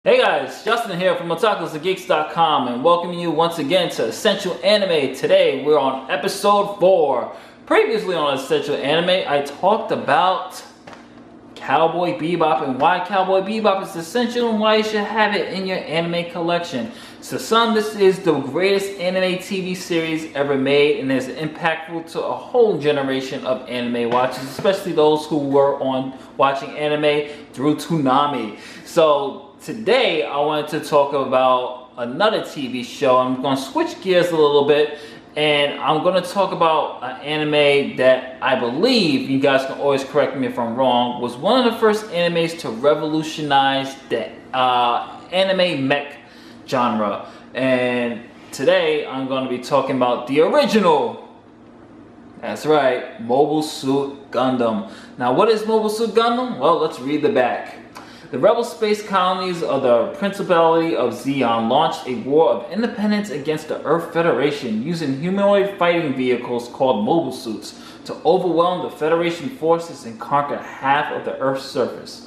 Hey guys, Justin here from Otakus and welcoming you once again to Essential Anime. Today we're on episode 4. Previously on Essential Anime, I talked about Cowboy Bebop and why Cowboy Bebop is essential and why you should have it in your anime collection. So some, this is the greatest anime TV series ever made and is impactful to a whole generation of anime watchers, especially those who were watching anime through Toonami. So today I wanted to talk about another TV show. I'm going to switch gears a little bit and I'm going to talk about an anime that I believe, you guys can always correct me if I'm wrong, was one of the first animes to revolutionize the anime mech genre. And today I'm going to be talking about the original, that's right, Mobile Suit Gundam. Now what is Mobile Suit Gundam? Well, let's read the back. The rebel space colonies of the Principality of Zeon launched a war of independence against the Earth Federation using humanoid fighting vehicles called mobile suits to overwhelm the Federation forces and conquer half of the Earth's surface.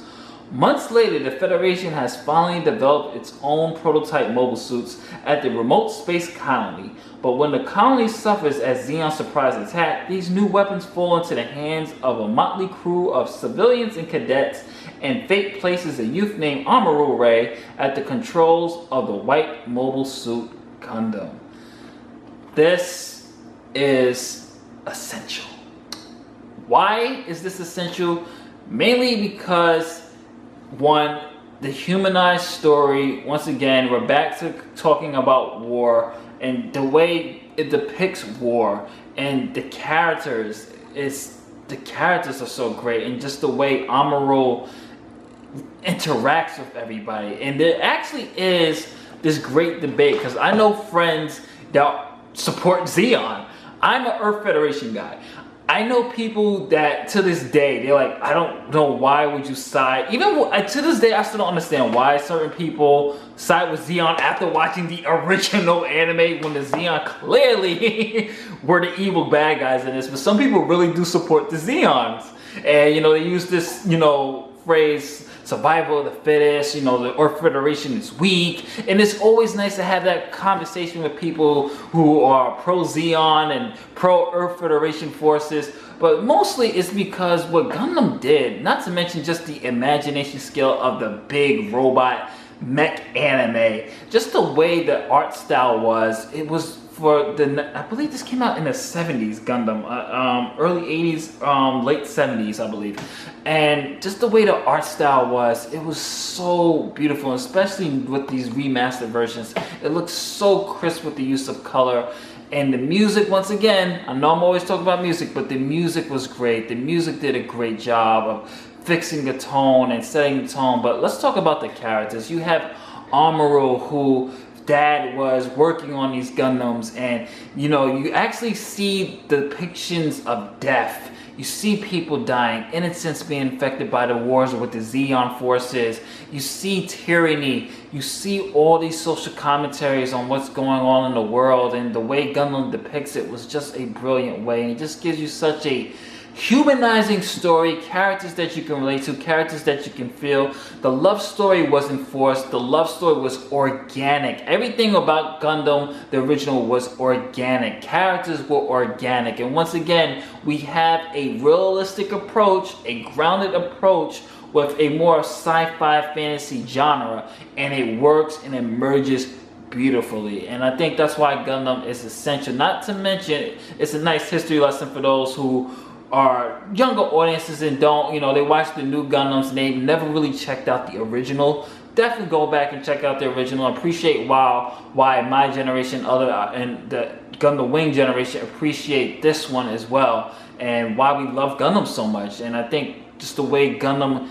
Months later, the Federation has finally developed its own prototype mobile suits at the remote space colony. But when the colony suffers as Zeon's surprise attack, these new weapons fall into the hands of a motley crew of civilians and cadets, and fate places a youth named Amuro Ray at the controls of the white Mobile Suit Gundam. This is essential. Why is this essential? Mainly because, one, the humanized story. Once again, we're back to talking about war and the way it depicts war, and the characters are so great, and just the way Amuro interacts with everybody. And there actually is this great debate, because I know friends that support Zeon. I'm an Earth Federation guy. I know people that to this day, they're like, I don't know, why would you side? Even to this day, I still don't understand why certain people side with Zeon after watching the original anime, when the Zeon clearly were the evil bad guys in this. But some people really do support the Zeons. And, they use this, phrase, survival of the fittest, the Earth Federation is weak. And it's always nice to have that conversation with people who are pro-Zeon and pro-Earth Federation forces. But mostly it's because what Gundam did, not to mention just the imagination skill of the big robot mech anime, just the way the art style was, it was for I believe this came out in the 70s, Gundam, early 80s, late 70s, I believe. And just the way the art style was, it was so beautiful, especially with these remastered versions. It looks so crisp with the use of color. And the music, once again, I know I'm always talking about music, but the music was great. The music did a great job of fixing the tone and setting the tone. But let's talk about the characters. You have Amuro, who dad was working on these Gundams, and you actually see depictions of death. You see people dying, innocents being infected by the wars with the Zeon forces. You see tyranny. You see all these social commentaries on what's going on in the world, and the way Gundam depicts it was just a brilliant way. And it just gives you such a humanizing story, characters that you can relate to, characters that you can feel. The love story wasn't forced. The love story was organic. Everything about Gundam, the original, was organic. Characters were organic. And once again, we have a realistic approach, a grounded approach with a more sci-fi fantasy genre, and it works and emerges beautifully. And I think that's why Gundam is essential. Not to mention, it's a nice history lesson for those who are younger audiences and don't, they watch the new Gundams and they've never really checked out the original. Definitely go back and check out the original. Appreciate why my generation, and the Gundam Wing generation appreciate this one as well, and why we love Gundam so much. And I think just the way Gundam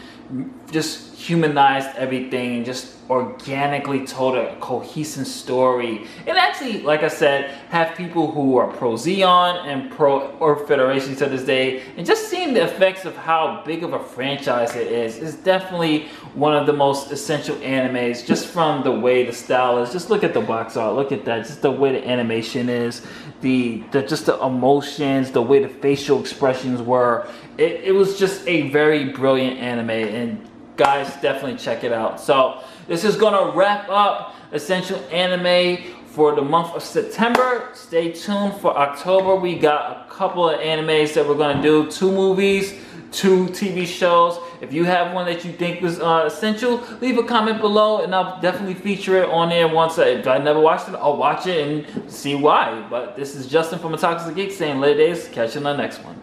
just humanized everything and just organically told a cohesive story, and actually, like I said, have people who are pro-Zeon and pro-Earth Federation to this day, and just seeing the effects of how big of a franchise it is definitely one of the most essential animes, just from the way the style is. Just look at the box art, look at that, just the way the animation is, just the emotions, the way the facial expressions were. It was just a very brilliant anime, and guys, definitely check it out. So this is gonna wrap up Essential Anime for the month of September. Stay tuned for October. We got a couple of animes that we're gonna do, 2 movies, 2 TV shows. If you have one that you think was essential, leave a comment below and I'll definitely feature it on there once. If I never watched it, I'll watch it and see why. But this is Justin from Otakus Geeks saying later days. Catch you in the next one.